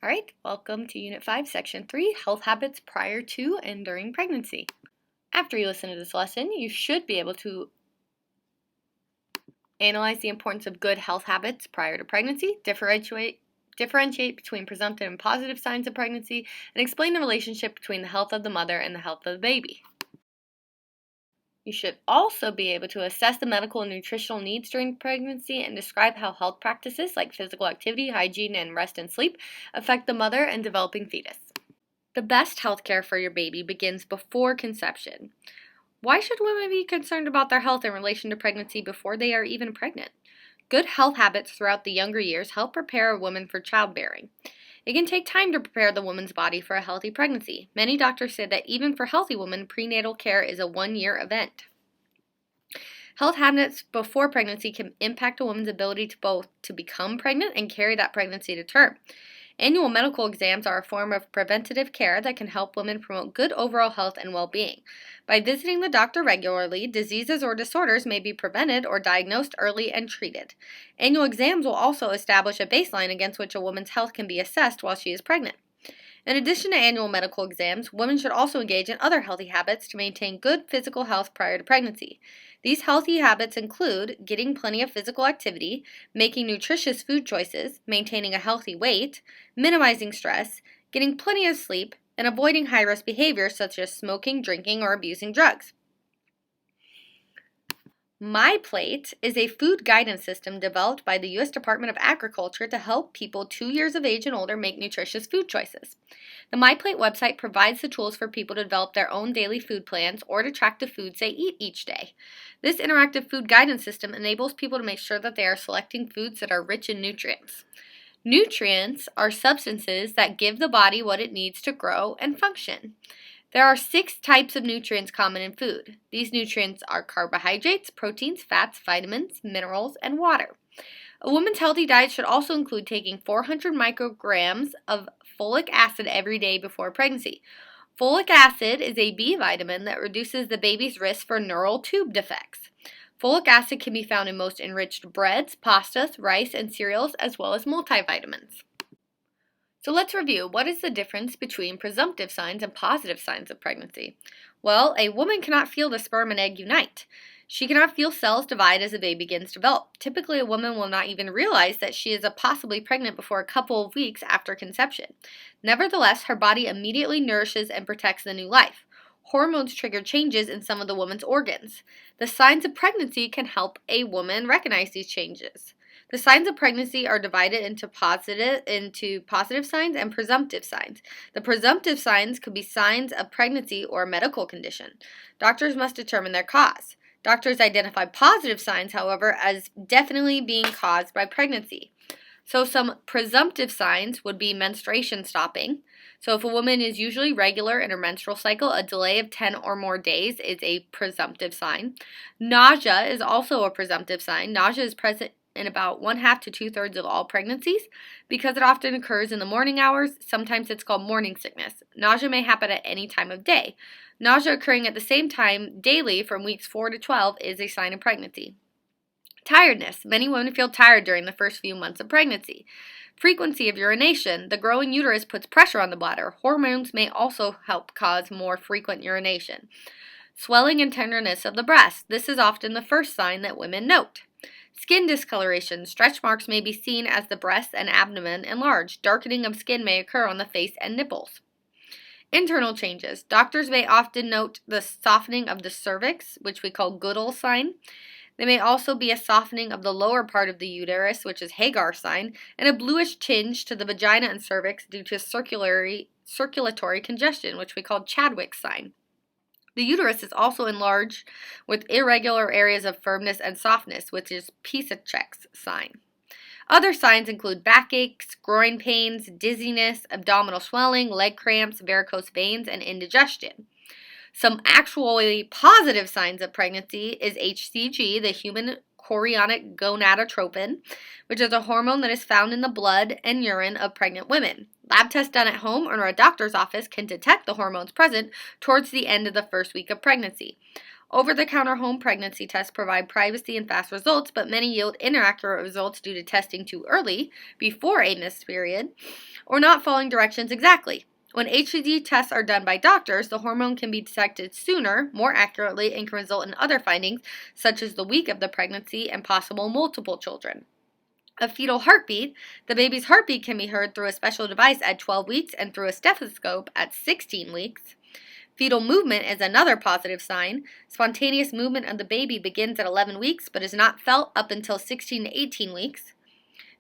All right, welcome to Unit 5, Section 3, Health Habits Prior to and During Pregnancy. After you listen to this lesson, you should be able to analyze the importance of good health habits prior to pregnancy, differentiate between presumptive and positive signs of pregnancy, and explain the relationship between the health of the mother and the health of the baby. You should also be able to assess the medical and nutritional needs during pregnancy and describe how health practices like physical activity, hygiene, and rest and sleep affect the mother and developing fetus. The best health care for your baby begins before conception. Why should women be concerned about their health in relation to pregnancy before they are even pregnant? Good health habits throughout the younger years help prepare a woman for childbearing. It can take time to prepare the woman's body for a healthy pregnancy. Many doctors say that even for healthy women, prenatal care is a one-year event. Health habits before pregnancy can impact a woman's ability to become pregnant and carry that pregnancy to term. Annual medical exams are a form of preventative care that can help women promote good overall health and well-being. By visiting the doctor regularly, diseases or disorders may be prevented or diagnosed early and treated. Annual exams will also establish a baseline against which a woman's health can be assessed while she is pregnant. In addition to annual medical exams, women should also engage in other healthy habits to maintain good physical health prior to pregnancy. These healthy habits include getting plenty of physical activity, making nutritious food choices, maintaining a healthy weight, minimizing stress, getting plenty of sleep, and avoiding high-risk behaviors such as smoking, drinking, or abusing drugs. MyPlate is a food guidance system developed by the U.S. Department of Agriculture to help people 2 years of age and older make nutritious food choices. The MyPlate website provides the tools for people to develop their own daily food plans or to track the foods they eat each day. This interactive food guidance system enables people to make sure that they are selecting foods that are rich in nutrients. Nutrients are substances that give the body what it needs to grow and function. There are 6 types of nutrients common in food. These nutrients are carbohydrates, proteins, fats, vitamins, minerals, and water. A woman's healthy diet should also include taking 400 micrograms of folic acid every day before pregnancy. Folic acid is a B vitamin that reduces the baby's risk for neural tube defects. Folic acid can be found in most enriched breads, pastas, rice, and cereals, as well as multivitamins. So let's review. What is the difference between presumptive signs and positive signs of pregnancy? Well, a woman cannot feel the sperm and egg unite. She cannot feel cells divide as a baby begins to develop. Typically, a woman will not even realize that she is possibly pregnant before a couple of weeks after conception. Nevertheless, her body immediately nourishes and protects the new life. Hormones trigger changes in some of the woman's organs. The signs of pregnancy can help a woman recognize these changes. The signs of pregnancy are divided into positive signs and presumptive signs. The presumptive signs could be signs of pregnancy or a medical condition. Doctors must determine their cause. Doctors identify positive signs, however, as definitely being caused by pregnancy. So some presumptive signs would be menstruation stopping. So if a woman is usually regular in her menstrual cycle, a delay of 10 or more days is a presumptive sign. Nausea is also a presumptive sign. Nausea is present in about 1/2 to 2/3 of all pregnancies. Because it often occurs in the morning hours, sometimes it's called morning sickness. Nausea may happen at any time of day. Nausea occurring at the same time daily from weeks 4 to 12 is a sign of pregnancy. Tiredness. Many women feel tired during the first few months of pregnancy. Frequency of urination. The growing uterus puts pressure on the bladder. Hormones may also help cause more frequent urination. Swelling and tenderness of the breast. This is often the first sign that women note. Skin discoloration. Stretch marks may be seen as the breasts and abdomen enlarge. Darkening of skin may occur on the face and nipples. Internal changes. Doctors may often note the softening of the cervix, which we call Goodell sign. There may also be a softening of the lower part of the uterus, which is Hagar sign, and a bluish tinge to the vagina and cervix due to circulatory congestion, which we call Chadwick sign. The uterus is also enlarged with irregular areas of firmness and softness, which is Pisacek's sign. Other signs include backaches, groin pains, dizziness, abdominal swelling, leg cramps, varicose veins, and indigestion. Some actually positive signs of pregnancy is HCG, the human chorionic gonadotropin, which is a hormone that is found in the blood and urine of pregnant women. Lab tests done at home or in a doctor's office can detect the hormones present towards the end of the first week of pregnancy. Over-the-counter home pregnancy tests provide privacy and fast results, but many yield inaccurate results due to testing too early, before a missed period, or not following directions exactly. When HCG tests are done by doctors, the hormone can be detected sooner, more accurately, and can result in other findings, such as the week of the pregnancy and possible multiple children. A fetal heartbeat. The baby's heartbeat can be heard through a special device at 12 weeks and through a stethoscope at 16 weeks. Fetal movement is another positive sign. Spontaneous movement of the baby begins at 11 weeks but is not felt up until 16 to 18 weeks.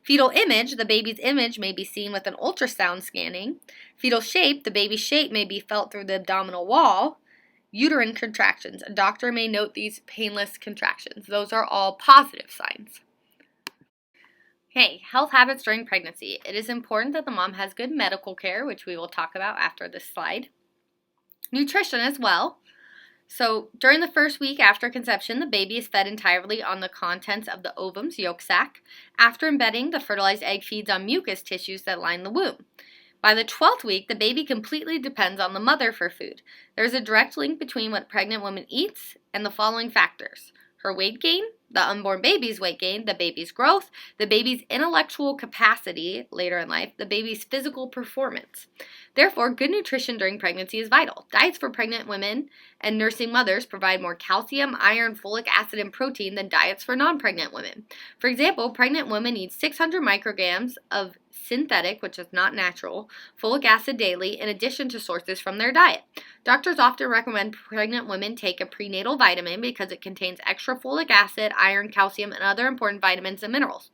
Fetal image, the baby's image may be seen with an ultrasound scanning. Fetal shape, the baby's shape may be felt through the abdominal wall. Uterine contractions, a doctor may note these painless contractions. Those are all positive signs. Okay, health habits during pregnancy. It is important that the mom has good medical care, which we will talk about after this slide. Nutrition as well. So during the first week after conception, the baby is fed entirely on the contents of the ovum's yolk sac. After embedding, the fertilized egg feeds on mucus tissues that line the womb. By the 12th week, the baby completely depends on the mother for food. There is a direct link between what a pregnant woman eats and the following factors: her weight gain, the unborn baby's weight gain, the baby's growth, the baby's intellectual capacity later in life, the baby's physical performance. Therefore, good nutrition during pregnancy is vital. Diets for pregnant women and nursing mothers provide more calcium, iron, folic acid, and protein than diets for non-pregnant women. For example, pregnant women need 600 micrograms of synthetic, which is not natural, folic acid daily, in addition to sources from their diet. Doctors often recommend pregnant women take a prenatal vitamin because it contains extra folic acid, iron, calcium, and other important vitamins and minerals.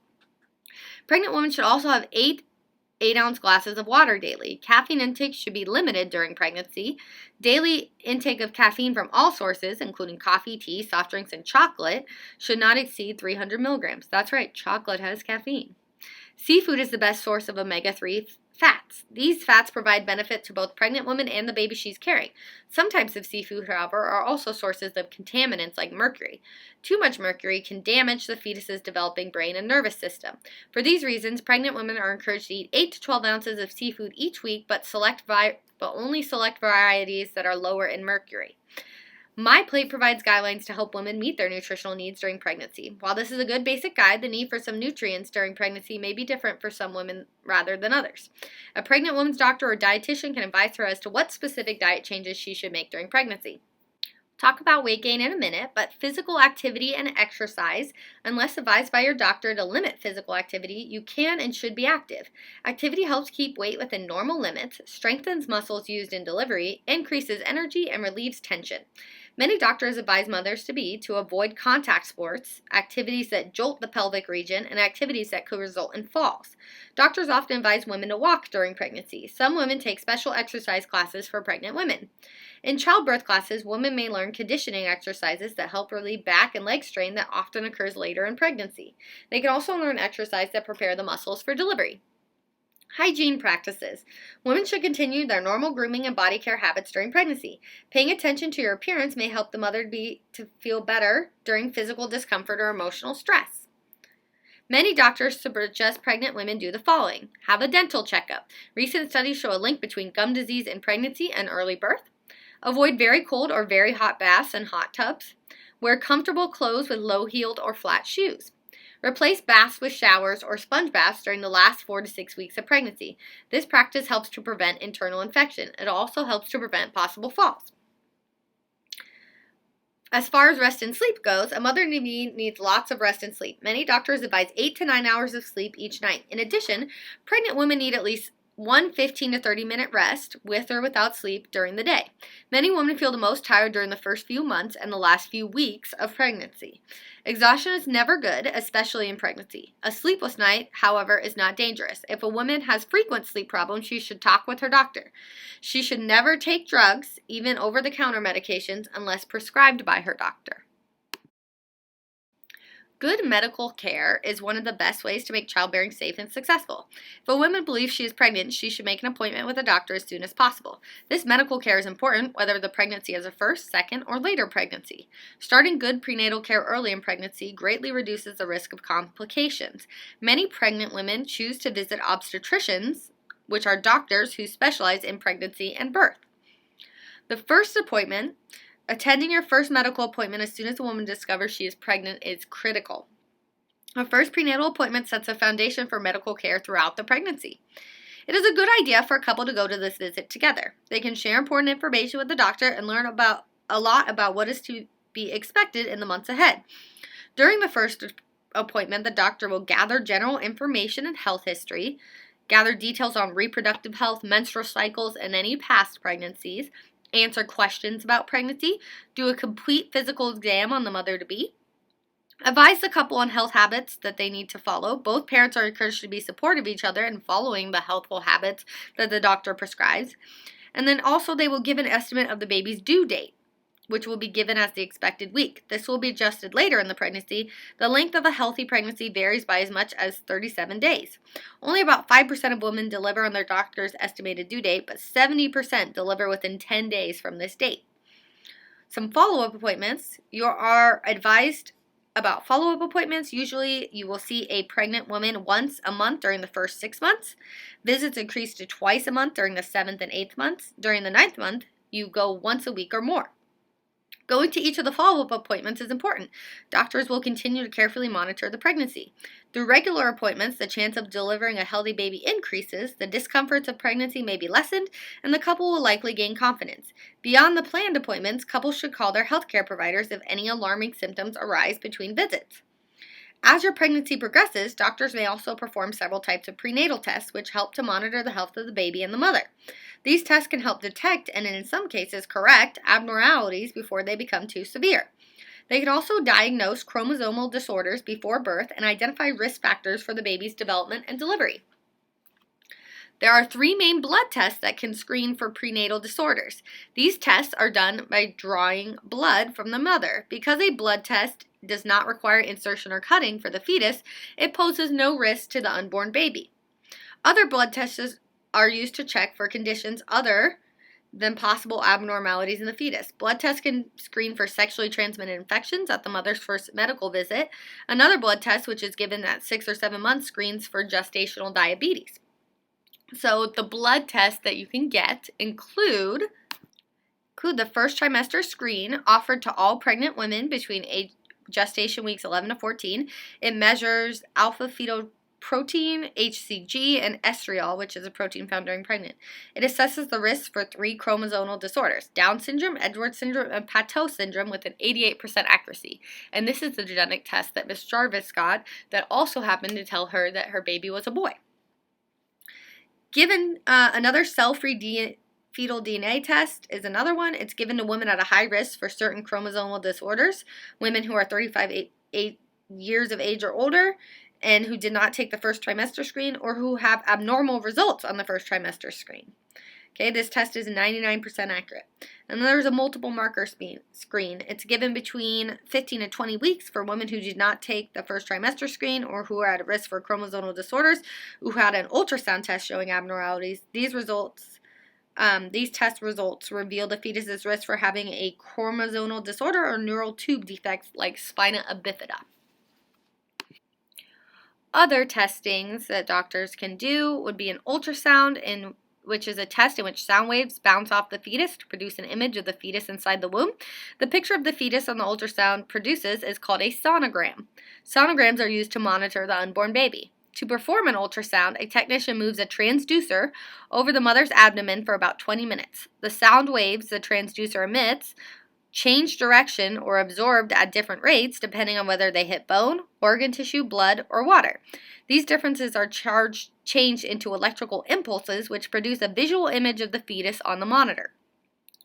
Pregnant women should also have 8-ounce glasses of water daily. Caffeine intake should be limited during pregnancy. Daily intake of caffeine from all sources, including coffee, tea, soft drinks, and chocolate, should not exceed 300 milligrams. That's right, chocolate has caffeine. Seafood is the best source of omega-3 fats. These fats provide benefit to both pregnant women and the baby she's carrying. Some types of seafood, however, are also sources of contaminants like mercury. Too much mercury can damage the fetus's developing brain and nervous system. For these reasons, pregnant women are encouraged to eat 8 to 12 ounces of seafood each week, but only select varieties that are lower in mercury. MyPlate provides guidelines to help women meet their nutritional needs during pregnancy. While this is a good basic guide, the need for some nutrients during pregnancy may be different for some women rather than others. A pregnant woman's doctor or dietitian can advise her as to what specific diet changes she should make during pregnancy. Talk about weight gain in a minute, but physical activity and exercise, unless advised by your doctor to limit physical activity, you can and should be active. Activity helps keep weight within normal limits, strengthens muscles used in delivery, increases energy, and relieves tension. Many doctors advise mothers to avoid contact sports, activities that jolt the pelvic region, and activities that could result in falls. Doctors often advise women to walk during pregnancy. Some women take special exercise classes for pregnant women. In childbirth classes, women may learn conditioning exercises that help relieve back and leg strain that often occurs later in pregnancy. They can also learn exercise that prepare the muscles for delivery. Hygiene practices. Women should continue their normal grooming and body care habits during pregnancy. Paying attention to your appearance may help the mother to feel better during physical discomfort or emotional stress. Many doctors suggest pregnant women do the following. Have a dental checkup. Recent studies show a link between gum disease in pregnancy and early birth. Avoid very cold or very hot baths and hot tubs. Wear comfortable clothes with low-heeled or flat shoes. Replace baths with showers or sponge baths during the last 4 to 6 weeks of pregnancy. This practice helps to prevent internal infection. It also helps to prevent possible falls. As far as rest and sleep goes, a mother needs lots of rest and sleep. Many doctors advise 8 to 9 hours of sleep each night. In addition, pregnant women need at least one 15 to 30 minute rest, with or without sleep, during the day. Many women feel the most tired during the first few months and the last few weeks of pregnancy. Exhaustion is never good, especially in pregnancy. A sleepless night, however, is not dangerous. If a woman has frequent sleep problems, she should talk with her doctor. She should never take drugs, even over-the-counter medications, unless prescribed by her doctor. Good medical care is one of the best ways to make childbearing safe and successful. If a woman believes she is pregnant, she should make an appointment with a doctor as soon as possible. This medical care is important whether the pregnancy is a first, second, or later pregnancy. Starting good prenatal care early in pregnancy greatly reduces the risk of complications. Many pregnant women choose to visit obstetricians, which are doctors who specialize in pregnancy and birth. The first appointment Attending your first medical appointment as soon as a woman discovers she is pregnant is critical. A first prenatal appointment sets a foundation for medical care throughout the pregnancy. It is a good idea for a couple to go to this visit together. They can share important information with the doctor and learn a lot about what is to be expected in the months ahead. During the first appointment, the doctor will gather general information and health history, gather details on reproductive health, menstrual cycles, and any past pregnancies, answer questions about pregnancy, do a complete physical exam on the mother-to-be, advise the couple on health habits that they need to follow. Both parents are encouraged to be supportive of each other and following the healthful habits that the doctor prescribes. And then also they will give an estimate of the baby's due date, which will be given as the expected week. This will be adjusted later in the pregnancy. The length of a healthy pregnancy varies by as much as 37 days. Only about 5% of women deliver on their doctor's estimated due date, but 70% deliver within 10 days from this date. Some follow-up appointments. You are advised about follow-up appointments. Usually you will see a pregnant woman once a month during the first 6 months. Visits increase to twice a month during the 7th and 8th months. During the 9th month, you go once a week or more. Going to each of the follow-up appointments is important. Doctors will continue to carefully monitor the pregnancy. Through regular appointments, the chance of delivering a healthy baby increases, the discomforts of pregnancy may be lessened, and the couple will likely gain confidence. Beyond the planned appointments, couples should call their healthcare providers if any alarming symptoms arise between visits. As your pregnancy progresses, doctors may also perform several types of prenatal tests which help to monitor the health of the baby and the mother. These tests can help detect and in some cases correct abnormalities before they become too severe. They can also diagnose chromosomal disorders before birth and identify risk factors for the baby's development and delivery. There are 3 main blood tests that can screen for prenatal disorders. These tests are done by drawing blood from the mother. Because a blood test does not require insertion or cutting for the fetus, it poses no risk to the unborn baby. Other blood tests are used to check for conditions other than possible abnormalities in the fetus. Blood tests can screen for sexually transmitted infections at the mother's first medical visit. Another blood test, which is given at 6 or 7 months, screens for gestational diabetes. So the blood tests that you can get include the first trimester screen offered to all pregnant women between gestation weeks 11 to 14. It measures alpha-fetoprotein, HCG, and estriol, which is a protein found during pregnancy. It assesses the risk for 3 chromosomal disorders: Down syndrome, Edwards syndrome, and Patau syndrome with an 88% accuracy. And this is the genetic test that Miss Jarvis got that also happened to tell her that her baby was a boy. Given another cell-free fetal DNA test is another one. It's given to women at a high risk for certain chromosomal disorders, women who are 35 years of age or older, and who did not take the first trimester screen or who have abnormal results on the first trimester screen. Okay, this test is 99% accurate. And then there's a multiple marker screen. It's given between 15 and 20 weeks for women who did not take the first trimester screen or who are at risk for chromosomal disorders, who had an ultrasound test showing abnormalities. These test results reveal the fetus's risk for having a chromosomal disorder or neural tube defects like spina bifida. Other testings that doctors can do would be an ultrasound, which is a test in which sound waves bounce off the fetus to produce an image of the fetus inside the womb. The picture of the fetus on the ultrasound produces is called a sonogram. Sonograms are used to monitor the unborn baby. To perform an ultrasound, a technician moves a transducer over the mother's abdomen for about 20 minutes. The sound waves the transducer emits change direction or absorbed at different rates depending on whether they hit bone, organ tissue, blood, or water. These differences are changed into electrical impulses which produce a visual image of the fetus on the monitor.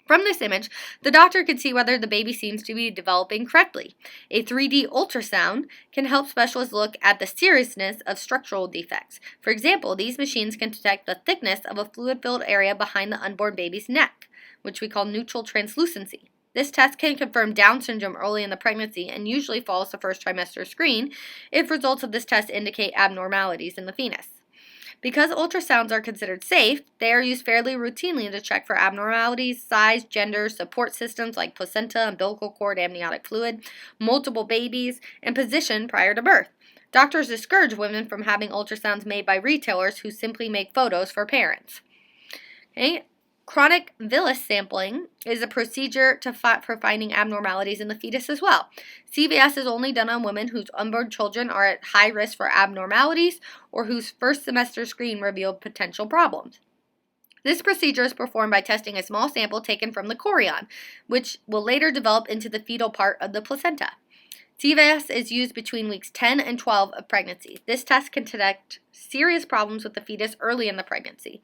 From this image, the doctor can see whether the baby seems to be developing correctly. A 3D ultrasound can help specialists look at the seriousness of structural defects. For example, these machines can detect the thickness of a fluid-filled area behind the unborn baby's neck, which we call neutral translucency. This test can confirm Down syndrome early in the pregnancy and usually follows the first trimester screen if results of this test indicate abnormalities in the fetus. Because ultrasounds are considered safe, they are used fairly routinely to check for abnormalities, size, gender, support systems like placenta, umbilical cord, amniotic fluid, multiple babies, and position prior to birth. Doctors discourage women from having ultrasounds made by retailers who simply make photos for parents. Okay. Chronic villus sampling is a procedure for finding abnormalities in the fetus as well. CVS is only done on women whose unborn children are at high risk for abnormalities or whose first semester screen revealed potential problems. This procedure is performed by testing a small sample taken from the chorion, which will later develop into the fetal part of the placenta. CVS is used between weeks 10 and 12 of pregnancy. This test can detect serious problems with the fetus early in the pregnancy.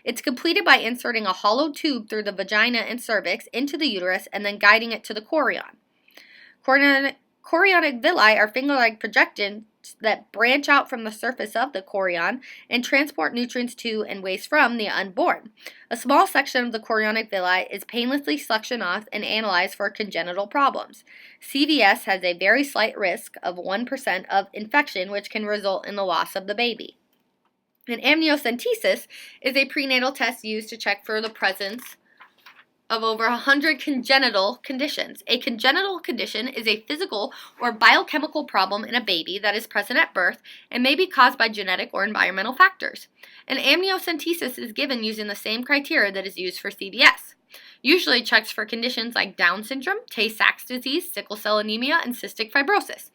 It's completed by inserting a hollow tube through the vagina and cervix into the uterus and then guiding it to the chorion. Chorionic villi are finger-like projections that branch out from the surface of the chorion and transport nutrients to and waste from the unborn. A small section of the chorionic villi is painlessly suctioned off and analyzed for congenital problems. CVS has a very slight risk of 1% of infection, which can result in the loss of the baby. An amniocentesis is a prenatal test used to check for the presence of over 100 congenital conditions. A congenital condition is a physical or biochemical problem in a baby that is present at birth and may be caused by genetic or environmental factors. An amniocentesis is given using the same criteria that is used for CVS. Usually it checks for conditions like Down syndrome, Tay-Sachs disease, sickle cell anemia, and cystic fibrosis.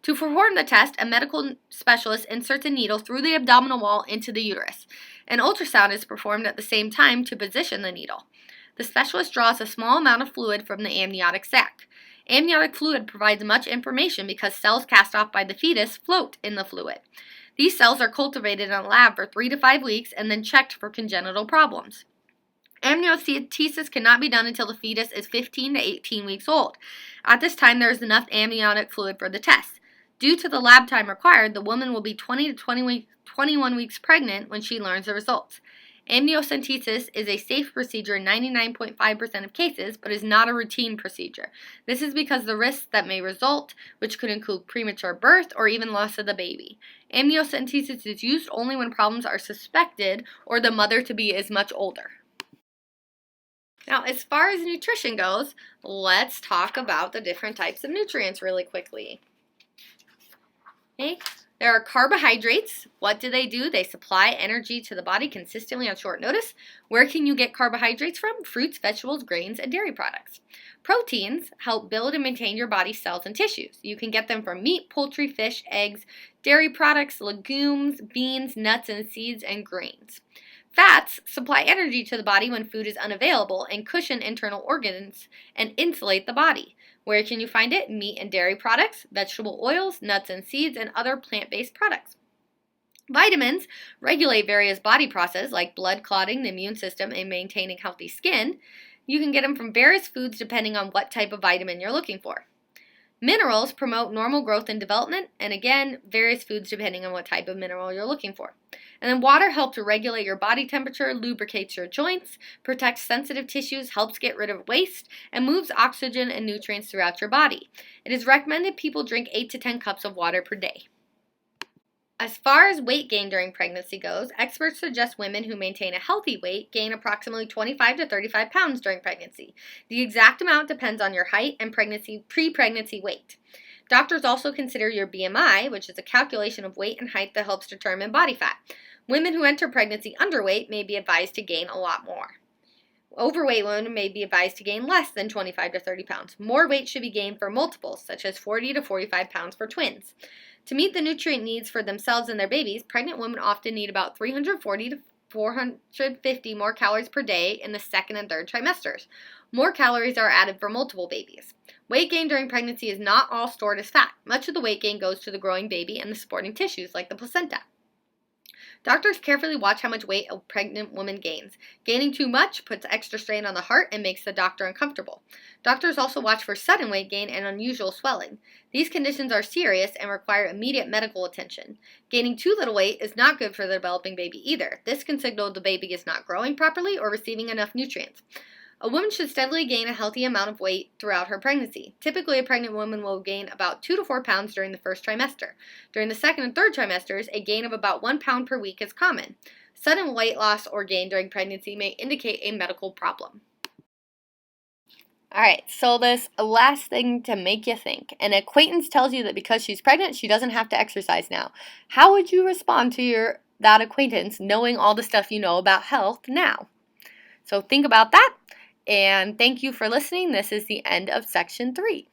To perform the test, a medical specialist inserts a needle through the abdominal wall into the uterus. An ultrasound is performed at the same time to position the needle. The specialist draws a small amount of fluid from the amniotic sac. Amniotic fluid provides much information because cells cast off by the fetus float in the fluid. These cells are cultivated in a lab for 3 to 5 weeks and then checked for congenital problems. Amniocentesis cannot be done until the fetus is 15 to 18 weeks old. At this time, there is enough amniotic fluid for the test. Due to the lab time required, the woman will be 20 to 21 weeks pregnant when she learns the results. Amniocentesis is a safe procedure in 99.5% of cases, but is not a routine procedure. This is because the risks that may result, which could include premature birth or even loss of the baby. Amniocentesis is used only when problems are suspected or the mother-to-be is much older. Now, as far as nutrition goes, let's talk about the different types of nutrients really quickly. Okay. There are carbohydrates. What do? They supply energy to the body consistently on short notice. Where can you get carbohydrates from? Fruits, vegetables, grains, and dairy products. Proteins help build and maintain your body's cells and tissues. You can get them from meat, poultry, fish, eggs, dairy products, legumes, beans, nuts, and seeds, and grains. Fats supply energy to the body when food is unavailable and cushion internal organs and insulate the body. Where can you find it? Meat and dairy products, vegetable oils, nuts and seeds, and other plant-based products. Vitamins regulate various body processes like blood clotting, the immune system, and maintaining healthy skin. You can get them from various foods depending on what type of vitamin you're looking for. Minerals promote normal growth and development, and again, various foods depending on what type of mineral you're looking for. And then water helps to regulate your body temperature, lubricates your joints, protects sensitive tissues, helps get rid of waste, and moves oxygen and nutrients throughout your body. It is recommended people drink 8 to 10 cups of water per day. As far as weight gain during pregnancy goes, experts suggest women who maintain a healthy weight gain approximately 25 to 35 pounds during pregnancy. The exact amount depends on your height and pre-pregnancy weight. Doctors also consider your BMI, which is a calculation of weight and height that helps determine body fat. Women who enter pregnancy underweight may be advised to gain a lot more. Overweight women may be advised to gain less than 25 to 30 pounds. More weight should be gained for multiples, such as 40 to 45 pounds for twins. To meet the nutrient needs for themselves and their babies, pregnant women often need about 340 to 450 more calories per day in the second and third trimesters. More calories are added for multiple babies. Weight gain during pregnancy is not all stored as fat. Much of the weight gain goes to the growing baby and the supporting tissues like the placenta. Doctors carefully watch how much weight a pregnant woman gains. Gaining too much puts extra strain on the heart and makes the doctor uncomfortable. Doctors also watch for sudden weight gain and unusual swelling. These conditions are serious and require immediate medical attention. Gaining too little weight is not good for the developing baby either. This can signal the baby is not growing properly or receiving enough nutrients. A woman should steadily gain a healthy amount of weight throughout her pregnancy. Typically, a pregnant woman will gain about 2 to 4 pounds during the first trimester. During the second and third trimesters, a gain of about 1 pound per week is common. Sudden weight loss or gain during pregnancy may indicate a medical problem. Alright, so this last thing to make you think. An acquaintance tells you that because she's pregnant, she doesn't have to exercise now. How would you respond to that acquaintance knowing all the stuff you know about health now? So think about that, and thank you for listening. This is the end of section 3.